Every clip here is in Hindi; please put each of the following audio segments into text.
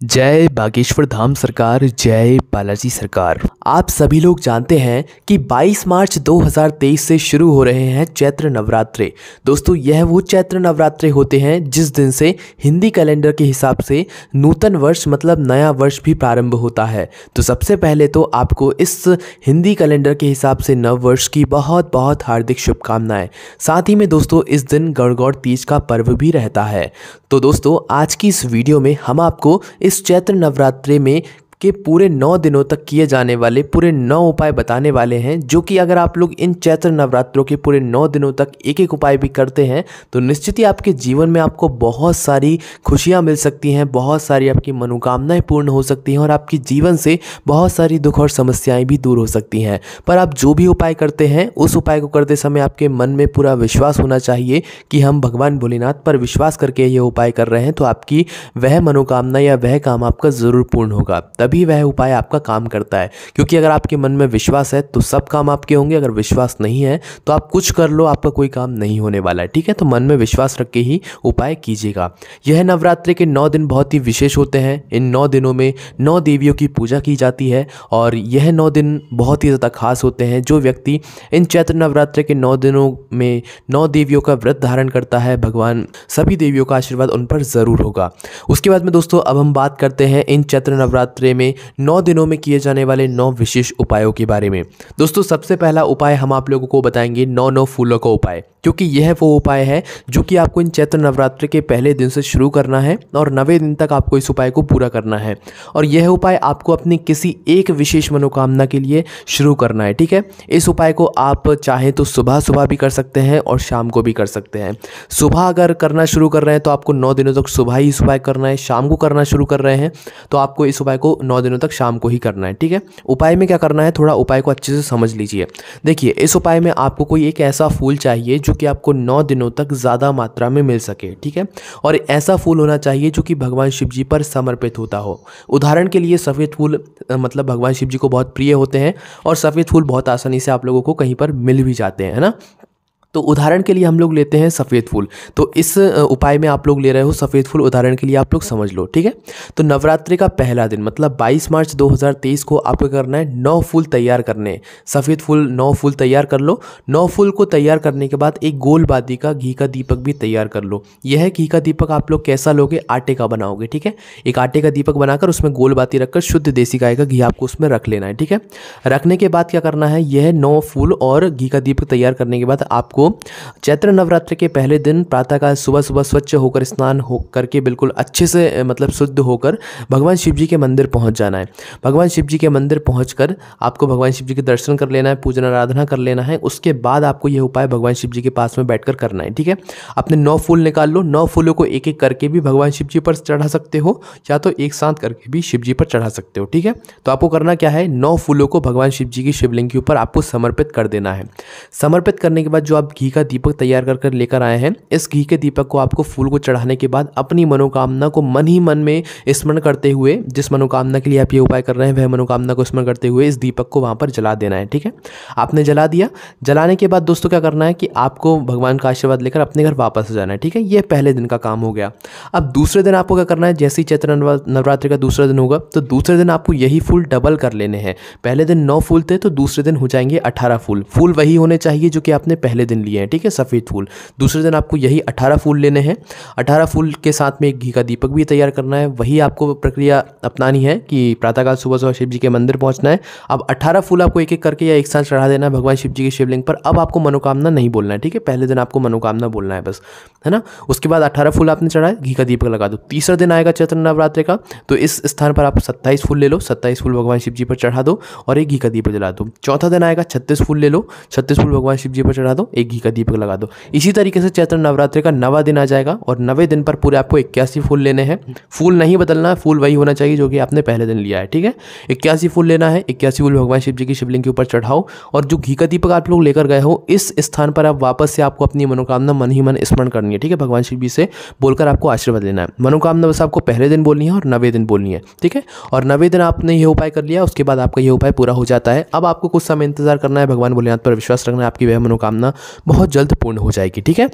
जय बागेश्वर धाम सरकार, जय बालाजी सरकार। आप सभी लोग जानते हैं कि 22 मार्च 2023 से शुरू हो रहे हैं चैत्र नवरात्रे। दोस्तों, यह वो चैत्र नवरात्रे होते हैं जिस दिन से हिंदी कैलेंडर के हिसाब से नूतन वर्ष मतलब नया वर्ष भी प्रारंभ होता है। तो सबसे पहले तो आपको इस हिंदी कैलेंडर के हिसाब से नव वर्ष की बहुत बहुत हार्दिक शुभकामनाएं। साथ ही में दोस्तों, इस दिन गणगौर तीज का पर्व भी रहता है। तो दोस्तों, आज की इस वीडियो में हम आपको इस चैत्र नवरात्रि में के पूरे 9 दिनों तक किए जाने वाले पूरे 9 उपाय बताने वाले हैं, जो कि अगर आप लोग इन चैत्र नवरात्रों के पूरे 9 दिनों तक एक एक उपाय भी करते हैं तो निश्चित ही आपके जीवन में आपको बहुत सारी खुशियां मिल सकती हैं, बहुत सारी आपकी मनोकामनाएं पूर्ण हो सकती हैं और आपकी जीवन से बहुत सारी दुख और समस्याएं भी दूर हो सकती हैं। पर आप जो भी उपाय करते हैं उस उपाय को करते समय आपके मन में पूरा विश्वास होना चाहिए कि हम भगवान भोलेनाथ पर विश्वास करके ये उपाय कर रहे हैं, तो आपकी वह मनोकामना या वह काम आपका ज़रूर पूर्ण होगा। तभी वह उपाय आपका काम करता है, क्योंकि अगर आपके मन में विश्वास है तो सब काम आपके होंगे। अगर विश्वास नहीं है तो आप कुछ कर लो, आपका कोई काम नहीं होने वाला है। ठीक है, तो मन में विश्वास रख के ही उपाय कीजिएगा। यह नवरात्रि के 9 दिन बहुत ही विशेष होते हैं। इन 9 दिनों में 9 देवियों की पूजा की जाती है और यह 9 दिन बहुत ही ज़्यादा खास होते हैं। जो व्यक्ति इन चैत्र नवरात्रि के 9 दिनों में 9 देवियों का व्रत धारण करता है, भगवान सभी देवियों का आशीर्वाद उन पर ज़रूर होगा। उसके बाद में दोस्तों, अब हम बात करते हैं इन चैत्र नवरात्रि में 9 दिनों में किए जाने वाले 9 विशेष उपायों के बारे में। दोस्तों, सबसे पहला उपाय हम आप लोगों को बताएंगे 9 फूलों का उपाय, क्योंकि यह वो उपाय है जो कि आपको इन चैत्र नवरात्रि के पहले दिन से शुरू करना है और 9वें दिन तक आपको इस उपाय को पूरा करना है। और यह उपाय आपको अपनी किसी एक विशेष मनोकामना के लिए शुरू करना है। ठीक है, इस उपाय को आप चाहें तो सुबह सुबह भी कर सकते हैं और शाम को भी कर सकते हैं। सुबह अगर करना शुरू कर रहे हैं तो आपको 9 दिनों तक सुबह ही इस उपाय करना है। शाम को करना शुरू कर रहे हैं तो आपको इस उपाय को 9 दिनों तक शाम को ही करना है। ठीक है, उपाय में क्या करना है, थोड़ा उपाय को अच्छे से समझ लीजिए। देखिए, इस उपाय में आपको कोई एक ऐसा फूल चाहिए जो कि आपको 9 दिनों तक ज़्यादा मात्रा में मिल सके। ठीक है, और ऐसा फूल होना चाहिए जो कि भगवान शिव जी पर समर्पित होता हो। उदाहरण के लिए सफ़ेद फूल मतलब भगवान शिव जी को बहुत प्रिय होते हैं और सफ़ेद फूल बहुत आसानी से आप लोगों को कहीं पर मिल भी जाते हैं, है ना। तो उदाहरण के लिए हम लोग लेते हैं सफ़ेद फूल। तो इस उपाय में आप लोग ले रहे हो सफ़ेद फूल, उदाहरण के लिए आप लोग समझ लो। ठीक है, तो नवरात्रि का पहला दिन मतलब 22 मार्च 2023 को आपको करना है 9 फूल तैयार करने हैं। सफ़ेद फूल 9 फूल तैयार कर लो। 9 फूल को तैयार करने के बाद एक गोल बाती का घी का दीपक भी तैयार कर लो। यह घी का दीपक आप लोग कैसा लोगे, आटे का बनाओगे। ठीक है, एक आटे का दीपक बनाकर उसमें गोल बाती रखकर शुद्ध देसी गाय का घी आपको उसमें रख लेना है। ठीक है, रखने के बाद क्या करना है, यह 9 फूल और घी का दीपक तैयार करने के बाद आपको चैत्र नवरात्रि के पहले दिन प्रातःकाल सुबह सुबह स्वच्छ होकर स्नान हो करके बिल्कुल अच्छे से मतलब शुद्ध होकर भगवान शिव जी के मंदिर पहुंच जाना है। भगवान शिव जी के मंदिर पहुंचकर आपको भगवान शिव जी के दर्शन कर लेना है, पूजन आराधना कर लेना है। उसके बाद आपको यह उपाय भगवान शिव जी के पास में बैठकर करना है। ठीक है, अपने 9 फूल निकाल लो। 9 फूलों को एक एक करके भी भगवान शिव जी पर चढ़ा सकते हो या तो एक साथ करके भी शिव जी पर चढ़ा सकते हो। ठीक है, तो आपको करना क्या है, 9 फूलों को भगवान शिव जी की शिवलिंग के ऊपर आपको समर्पित कर देना है। समर्पित करने के बाद जो आप घी का दीपक तैयार कर लेकर आए हैं, इस घी के दीपक को आपको फूल को चढ़ाने के बाद अपनी मनोकामना को मन ही मन में स्मरण करते हुए, जिस मनोकामना के लिए आप ये उपाय कर रहे हैं वह मनोकामना को स्मरण करते हुए इस दीपक को वहां पर जला देना है। ठीक है, आपने जला दिया। जलाने के बाद दोस्तों क्या करना है कि आपको भगवान का आशीर्वाद लेकर अपने घर वापस जाना है। ठीक है, यह पहले दिन का काम हो गया। अब दूसरे दिन आपको क्या करना है, जैसे ही चैत्र नवरात्रि का दूसरा दिन होगा तो दूसरे दिन आपको यही फूल डबल कर लेने हैं। पहले दिन 9 फूल थे तो दूसरे दिन हो जाएंगे 18 फूल। फूल वही होने चाहिए जो कि आपने पहले दिन लिए हैं। ठीक है, सफ़ेद फूल। दूसरे दिन आपको यही 18 फूल लेने हैं। 18 फूल के साथ में एक घी का दीपक भी तैयार करना है। वही आपको प्रक्रिया अपनानी है कि प्रातःकाल सुबह सुबह शिव जी के मंदिर पहुंचना है। अब 18 फूल आपको एक एक करके या एक साथ चढ़ा देना है भगवान शिव जी की शिवलिंग पर। अब आपको मनोकामना नहीं बोलना है। ठीक है, पहले दिन आपको मनोकामना बोलना है बस, है ना। उसके बाद 18 फूल आपने चढ़ाए, घी का दीपक लगा दो। तीसरा दिन आएगा चैत्र नवरात्रि का, तो इस स्थान पर आप 27 फूल ले लो। 27 फूल भगवान शिव जी पर चढ़ा दो और एक घी का दीपक जला दो। चौथा दिन आएगा 36 फूल ले लो। 36 फूल भगवान शिव जी पर चढ़ा दो, एक घी का दीपक लगा दो। इसी तरीके से चैत्र नवरात्रि का 9वां दिन आ जाएगा और 9वें दिन पर पूरे आपको 81 फूल लेने हैं। फूल नहीं बदलना है, फूल वही होना चाहिए जो कि आपने पहले दिन लिया है। ठीक है, 81 फूल लेना है। 81 फूल भगवान शिव जी की शिवलिंग के ऊपर चढ़ाओ और जो घी का दीपक आप लोग लेकर गए हो इस स्थान पर आप वापस से आपको अपनी मनोकामना मन ही मन स्मरण करनी है। ठीक है, भगवान शिव जी से बोलकर आपको आशीर्वाद लेना है। मनोकामना बस आपको पहले दिन बोलनी है और 9वें दिन बोलनी है। ठीक है, और 9वें दिन आपने ये उपाय कर लिया, उसके बाद आपका ये उपाय पूरा हो जाता है। अब आपको कुछ समय इंतजार करना है, भगवान भोलेनाथ पर विश्वास रखना है, आपकी वह मनोकामना बहुत जल्द पूर्ण हो जाएगी। ठीक है,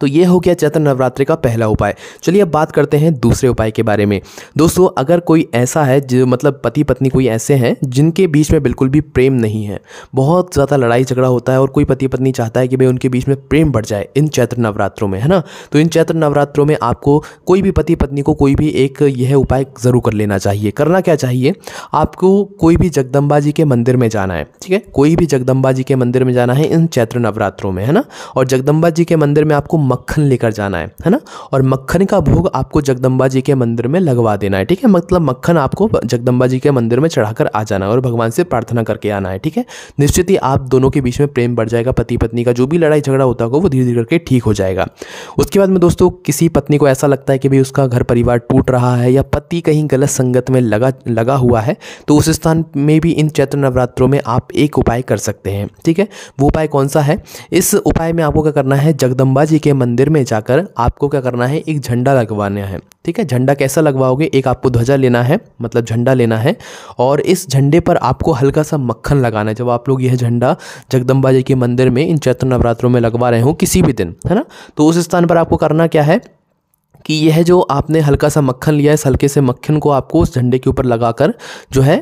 तो ये हो गया चैत्र नवरात्रि का पहला उपाय। चलिए अब बात करते हैं दूसरे उपाय के बारे में। दोस्तों अगर कोई ऐसा है जो मतलब पति पत्नी कोई ऐसे हैं जिनके बीच में बिल्कुल भी प्रेम नहीं है, बहुत ज़्यादा लड़ाई झगड़ा होता है और कोई पति पत्नी चाहता है कि भाई उनके बीच में प्रेम बढ़ जाए इन चैत्र नवरात्रों में, है ना। तो इन चैत्र नवरात्रों में आपको कोई भी पति पत्नी को कोई भी एक यह उपाय ज़रूर कर लेना चाहिए। करना क्या चाहिए, आपको कोई भी जगदम्बा जी के मंदिर में जाना है, ठीक है। कोई भी जगदम्बा जी के मंदिर में जाना है इन चैत्र नवरात्रों में, है ना। और जगदम्बा जी के मंदिर में आपको मक्खन लेकर जाना है ना। और मक्खन का भोग आपको जगदम्बा जी के मंदिर में लगवा देना है, ठीक है। मतलब मक्खन आपको जगदम्बा जी के मंदिर में चढ़ाकर आ जाना है और भगवान से प्रार्थना करके आना है, ठीक है। निश्चित ही आप दोनों के बीच में प्रेम बढ़ जाएगा, पति पत्नी का जो भी लड़ाई झगड़ा होता होगा वो धीरे धीरे करके ठीक हो जाएगा। उसके बाद में दोस्तों किसी पत्नी को ऐसा लगता है कि भाई उसका घर परिवार टूट रहा है या पति कहीं गलत संगत में लगा हुआ है, तो उस स्थान में भी इन चैत्र नवरात्रों में आप एक उपाय कर सकते हैं, ठीक है। वो उपाय कौन सा है, इस उपाय में आपको क्या करना है, जगदम्बा जी के मंदिर में जाकर आपको क्या करना है, एक झंडा लगवाना है, ठीक है। झंडा कैसा लगवाओगे, एक आपको ध्वजा लेना है, मतलब झंडा लेना है और इस झंडे पर आपको हल्का सा मक्खन लगाना है। जब आप लोग यह झंडा जगदम्बा जी के मंदिर में इन चैत्र नवरात्रों में लगवा रहे हो किसी भी दिन, है ना, तो उस स्थान पर आपको करना क्या है कि यह जो आपने हल्का सा मक्खन लिया है, इस हल्के से मक्खन को आपको उस झंडे के ऊपर लगाकर जो है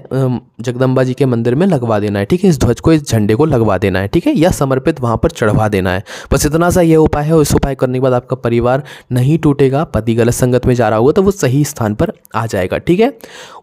जगदम्बा जी के मंदिर में लगवा देना है, ठीक है। इस ध्वज को, इस झंडे को लगवा देना है, ठीक है, या समर्पित वहाँ पर चढ़वा देना है। बस इतना सा यह उपाय है और इस उपाय करने के बाद आपका परिवार नहीं टूटेगा, पति गलत संगत में जा रहा होगा तो वो सही स्थान पर आ जाएगा, ठीक है।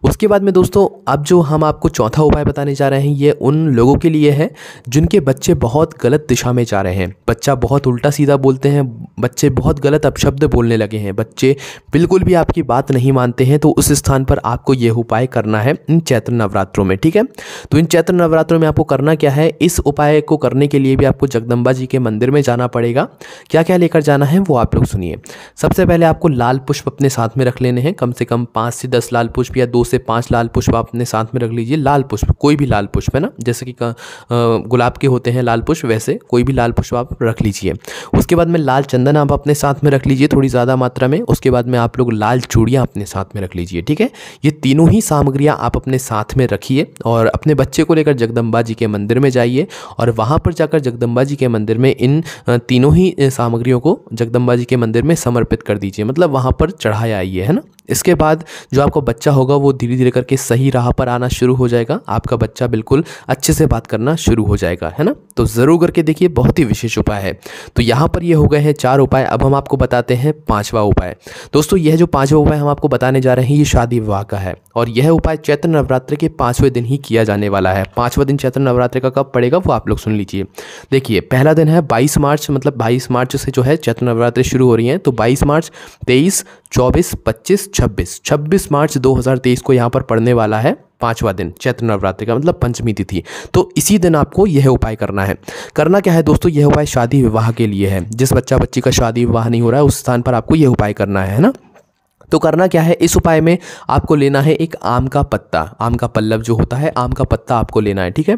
उसके बाद में दोस्तों अब जो हम आपको चौथा उपाय बताने जा रहे हैं ये उन लोगों के लिए है जिनके बच्चे बहुत गलत दिशा में जा रहे हैं। बच्चा बहुत उल्टा सीधा बोलते हैं, बच्चे बहुत गलत अपशब्द बोलने लगे हैं, बच्चे बिल्कुल भी आपकी बात नहीं मानते हैं, तो उस स्थान पर आपको यह उपाय करना है इन चैत्र नवरात्रों में, ठीक है। तो इन चैत्र नवरात्रों में आपको करना क्या है, इस उपाय को करने के लिए भी आपको जगदम्बा जी के मंदिर में जाना पड़ेगा। क्या क्या लेकर जाना है वो आप लोग सुनिए। सबसे पहले आपको लाल पुष्प अपने साथ में रख लेने हैं, कम से कम 5 से 10 लाल पुष्प या 2 से 5 लाल पुष्प आप अपने साथ में रख लीजिए। लाल पुष्प, कोई भी लाल पुष्प, है ना, जैसे कि गुलाब के होते हैं लाल पुष्प, वैसे कोई भी लाल पुष्प आप रख लीजिए। उसके बाद में लाल चंदन आप अपने साथ में रख लीजिए थोड़ी ज़्यादा मात्रा में। उसके बाद में आप लोग लाल चूड़ियाँ अपने साथ में रख लीजिए, ठीक है। ये तीनों ही सामग्रियाँ आप अपने साथ में रखिए और अपने बच्चे को लेकर जगदम्बा जी के मंदिर में जाइए और वहाँ पर जाकर जगदम्बा जी के मंदिर में इन तीनों ही सामग्रियों को जगदम्बा जी के मंदिर में समर्पित कर दीजिए, मतलब वहाँ पर चढ़ाए आइए, है ना। इसके बाद जो आपका बच्चा होगा वो धीरे धीरे करके सही राह पर आना शुरू हो जाएगा, आपका बच्चा बिल्कुल अच्छे से बात करना शुरू हो जाएगा, है ना। तो ज़रूर करके देखिए, बहुत ही विशेष उपाय है। तो यहाँ पर ये हो गए हैं 4 उपाय। अब हम आपको बताते हैं 5वां उपाय। दोस्तों यह जो 5वां उपाय हम आपको बताने जा रहे हैं ये शादी विवाह का है और यह उपाय चैत्र नवरात्रि के 5वें दिन ही किया जाने वाला है। 5वां दिन चैत्र नवरात्रि का कब पड़ेगा वो आप लोग सुन लीजिए। देखिए पहला दिन है 22 मार्च, मतलब 22 मार्च से जो है चैत्र नवरात्रि शुरू हो रही है। तो 22 मार्च, 23, 24, 25, 26 मार्च 2023 को यहाँ पर पड़ने वाला है 5वां दिन चैत्र नवरात्रि का, मतलब पंचमी तिथि। तो इसी दिन आपको यह उपाय करना है। करना क्या है दोस्तों, यह उपाय शादी विवाह के लिए है। जिस बच्चा बच्ची का शादी विवाह नहीं हो रहा है उस स्थान पर आपको यह उपाय करना है ना। तो करना क्या है, इस उपाय में आपको लेना है एक आम का पत्ता, आम का पल्लव जो होता है, आम का पत्ता आपको लेना है, ठीक है।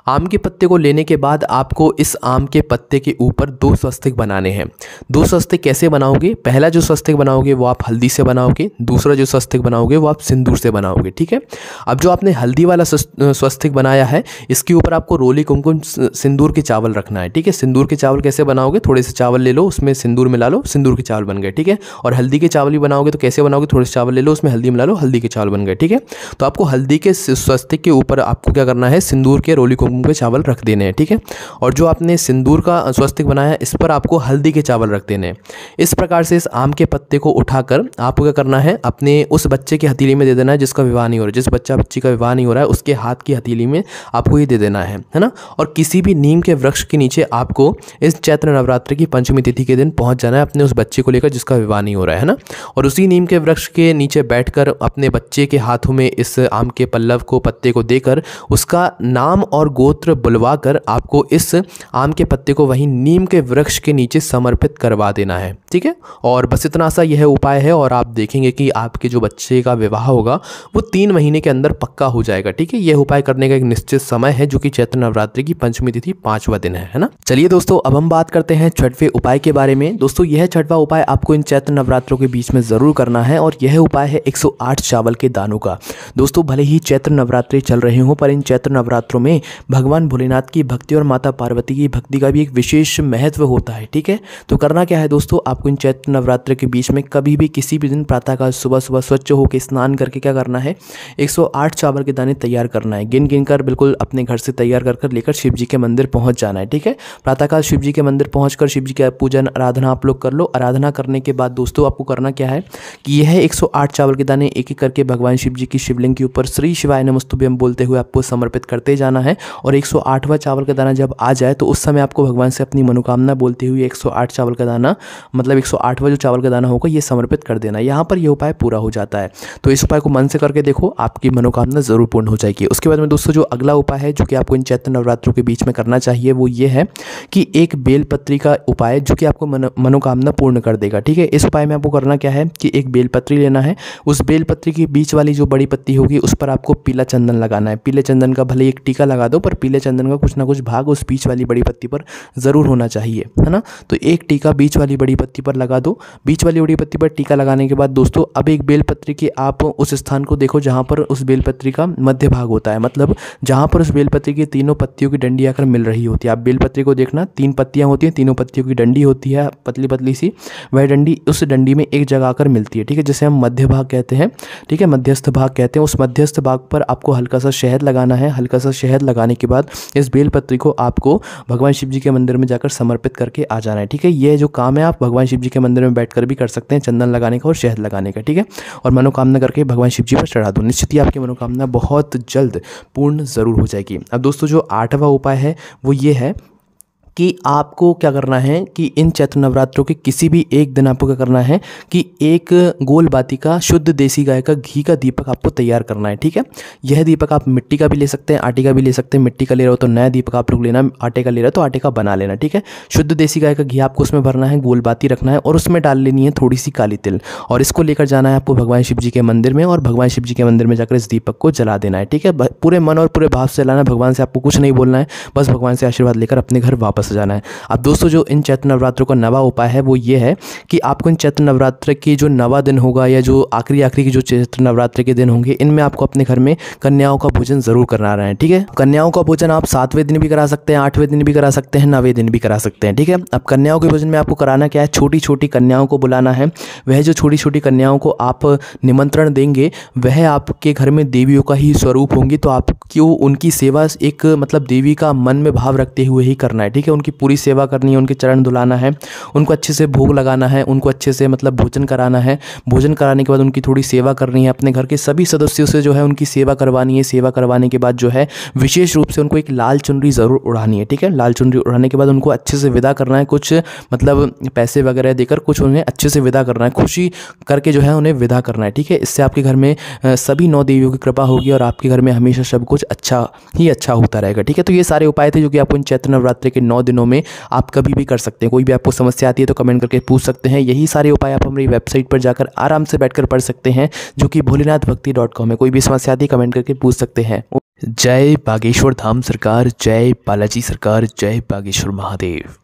आम के पत्ते को लेने के बाद आपको इस आम के पत्ते के ऊपर 2 स्वस्तिक बनाने हैं। 2 स्वस्तिक कैसे बनाओगे, पहला जो स्वस्तिक बनाओगे वो आप हल्दी से बनाओगे, दूसरा जो स्वस्तिक बनाओगे वो आप सिंदूर से बनाओगे, ठीक है। अब जो आपने हल्दी वाला स्वस्तिक बनाया है इसके ऊपर आपको रोली कुमकुम सिंदूर के चावल रखना है, ठीक है। सिंदूर के चावल कैसे बनाओगे, थोड़े से चावल ले लो, उसमें सिंदूर मिला लो, सिंदूर के चावल बन गए, ठीक है। और हल्दी के चावल भी बनाओगे तो कैसे बनाओगे, थोड़े से चावल ले लो, उसमें हल्दी मिला लो, हल्दी के चावल बन गए, ठीक है। तो आपको हल्दी के स्वस्तिक के ऊपर आपको क्या करना है, सिंदूर के रोली कुमकुम के चावल रख देने हैं, ठीक है। और जो आपने सिंदूर का स्वस्तिक बनाया है इस पर आपको हल्दी के चावल रख देने हैं। इस प्रकार से इस आम के पत्ते को उठाकर आपको क्या करना है, अपने उस बच्चे की हथेली में दे देना है जिसका विवाह नहीं हो रहा है। जिस बच्चा बच्ची का विवाह नहीं हो रहा है उसके हाथ की हथेली में आपको ये दे देना है ना। और किसी भी नीम के वृक्ष के नीचे आपको इस चैत्र नवरात्रि की पंचमी तिथि के दिन पहुंच जाना है अपने उस बच्चे को लेकर जिसका विवाह नहीं हो रहा है ना। और उसी नीम के वृक्ष के नीचे बैठकर अपने बच्चे के हाथों में इस आम के पल्लव को, पत्ते को देकर उसका नाम और गोत्र बुलवा कर आपको इस आम के पत्ते को वहीं नीम के वृक्ष के नीचे समर्पित करवा देना है, ठीक है। और बस इतना सा यह उपाय है और आप देखेंगे कि आपके जो बच्चे का विवाह होगा वो 3 महीने के अंदर पक्का हो जाएगा, ठीक है। यह उपाय करने का एक निश्चित समय है जो कि चैत्र नवरात्रि की पंचमी तिथि 5वां दिन है ना। चलिए दोस्तों अब हम बात करते हैं 6वें उपाय के बारे में। दोस्तों यह 6वां उपाय आपको इन चैत्र नवरात्रों के बीच में जरूर करना करना है और यह उपाय है 108 चावल के दानों का। दोस्तों भले ही चैत्र नवरात्रि चल रहे हों, पर इन चैत्र नवरात्रों में भगवान भोलेनाथ की भक्ति और माता पार्वती की भक्ति का भी एक विशेष महत्व होता है। ठीक है, तो करना क्या है दोस्तों, आपको इन चैत्र नवरात्रि के बीच में कभी भी किसी भी दिन प्रातःकाल सुबह सुबह स्वच्छ होकर स्नान करके क्या करना है, 108 चावल के दाने तैयार करना है। गिन गिन कर बिल्कुल अपने घर से तैयार कर लेकर शिव जी के मंदिर पहुंच जाना है। ठीक है, प्रातःकाल शिव जी के मंदिर पहुंचकर शिव जी का पूजन आराधना आप लोग कर लो। आराधना करने के बाद दोस्तों आपको करना क्या है कि यह 108 चावल के दाने एक एक करके भगवान शिव जी की शिवलिंग के ऊपर श्री शिवाय नमस्तुभ्यम बोलते हुए आपको समर्पित करते जाना है। और 108वां चावल का दाना जब आ जाए तो उस समय आपको भगवान से अपनी मनोकामना बोलते हुए 108 चावल का दाना, मतलब 108वां जो चावल का दाना होगा ये समर्पित कर देना। यहाँ पर यह उपाय पूरा हो जाता है। तो इस उपाय को मन से करके देखो, आपकी मनोकामना जरूर पूर्ण हो जाएगी। उसके बाद में दोस्तों जो अगला उपाय है जो कि आपको इन चैत्र नवरात्रों के बीच में करना चाहिए वो ये है कि एक बेलपत्री का उपाय जो कि आपको मनोकामना पूर्ण कर देगा। ठीक है, इस उपाय में आपको करना क्या है कि एक बेलपत्री लेना है, उस बेलपत्री की बीच वाली जो बड़ी पत्ती होगी उस पर आपको पीला चंदन लगाना है। पीले चंदन का भले एक टीका लगा दो, पर पीले चंदन का कुछ ना कुछ भाग उस बीच वाली बड़ी पत्ती पर जरूर होना चाहिए, है ना। तो एक टीका बीच वाली बड़ी पत्ती पर लगा दो। बीच वाली बड़ी पत्ती पर टीका लगाने के बाद दोस्तों अब एक बेलपत्री की आप उस स्थान को देखो जहां पर उस बेलपत्री का मध्य भाग होता है, मतलब जहां पर उस बेलपत्री की तीनों पत्तियों की डंडी आकर मिल रही होती है। आप बेलपत्री को देखना, 3 पत्तियां होती हैं, तीनों पत्तियों की डंडी होती है पतली पतली सी, वह डंडी उस डंडी में एक जगह आकर मिलती है। ठीक है, जिसे हम मध्य भाग कहते हैं। ठीक है, मध्यस्थ भाग कहते हैं। उस मध्यस्थ भाग पर आपको हल्का सा शहद लगाना है। हल्का सा शहद लगाने के बाद इस बेलपत्री को आपको भगवान शिव जी के मंदिर में जाकर समर्पित करके आ जाना है। ठीक है, ये जो काम है आप भगवान शिव जी के मंदिर में बैठकर भी कर सकते हैं, चंदन लगाने का और शहद लगाने का। ठीक है, और मनोकामना करके भगवान शिव जी पर चढ़ा दो। निश्चित ही आपकी मनोकामना बहुत जल्द पूर्ण जरूर हो जाएगी। अब दोस्तों जो 8वां उपाय है वो ये है कि आपको क्या करना है कि इन चैत्र नवरात्रों के किसी भी एक दिन आपको क्या करना है कि एक गोल बाती का शुद्ध देसी गाय का घी का दीपक आपको तैयार करना है। ठीक है, यह दीपक आप मिट्टी का भी ले सकते हैं, आटे का भी ले सकते हैं। मिट्टी का ले रहे हो तो नया दीपक आप लोग लेना, आटे का ले रहे हो तो आटे का बना लेना। ठीक है, शुद्ध देसी गाय का घी आपको उसमें भरना है, गोल बाती रखना है और उसमें डाल लेनी है थोड़ी सी काली तिल, और इसको लेकर जाना है आपको भगवान शिव जी के मंदिर में और भगवान शिव जी के मंदिर में जाकर इस दीपक को जला देना है। ठीक है, पूरे मन और पूरे भाव से जलाना है। भगवान से आपको कुछ नहीं बोलना है, बस भगवान से आशीर्वाद लेकर अपने घर वापस जाना है। अब दोस्तों जो इन चैत्र नवरात्रों का नवा उपाय है वो ये है कि आपको इन चैत्र नवरात्र के जो नवा दिन होगा या जो आखिरी की जो चैत्र नवरात्र के दिन होंगे इनमें आपको अपने घर में कन्याओं का भोजन जरूर करना है। ठीक है, कन्याओं का भोजन आप 7वें दिन भी करा सकते हैं, 8वें दिन भी करा सकते हैं, 9वें दिन भी करा सकते हैं। ठीक है, अब कन्याओं के भोजन में आपको कराना क्या है, छोटी छोटी कन्याओं को बुलाना है। वह जो छोटी छोटी कन्याओं को आप निमंत्रण देंगे वह आपके घर में देवियों का ही स्वरूप होंगी, तो आप क्यों उनकी सेवा एक मतलब देवी का मन में भाव रखते हुए ही करना है। ठीक है, उनकी पूरी सेवा करनी है, उनके चरण धुलाना है, उनको अच्छे से भोग लगाना है, उनको अच्छे से मतलब भोजन कराना है। भोजन कराने के बाद उनकी थोड़ी सेवा करनी है। अपने घर के सभी सदस्यों से जो है उनकी सेवा करवानी है। सेवा करवाने के बाद जो है विशेष रूप से उनको एक लाल चुनरी ज़रूर उड़ानी है। ठीक है, लाल चुनरी उड़ाने के बाद उनको अच्छे से विदा करना है, कुछ मतलब पैसे वगैरह देकर कुछ उन्हें अच्छे से विदा करना है, खुशी करके जो है उन्हें विदा करना है। ठीक है, इससे आपके घर में सभी 9 देवियों की कृपा होगी और आपके घर में हमेशा सब कुछ अच्छा ही अच्छा होता रहेगा। ठीक है, तो ये सारे उपाय थे जो कि आपको इन चैत्र नवरात्रि के 9 दिनों में आप कभी भी कर सकते हैं। कोई भी आपको समस्या आती है तो कमेंट करके पूछ सकते हैं। यही सारे उपाय आप हमारी वेबसाइट पर जाकर आराम से बैठकर पढ़ सकते हैं जो कि भोलेनाथभक्ति.com है। कोई भी समस्या आती है कमेंट करके पूछ सकते हैं। जय बागेश्वर धाम सरकार, जय बालाजी सरकार, जय बागेश्वर महादेव।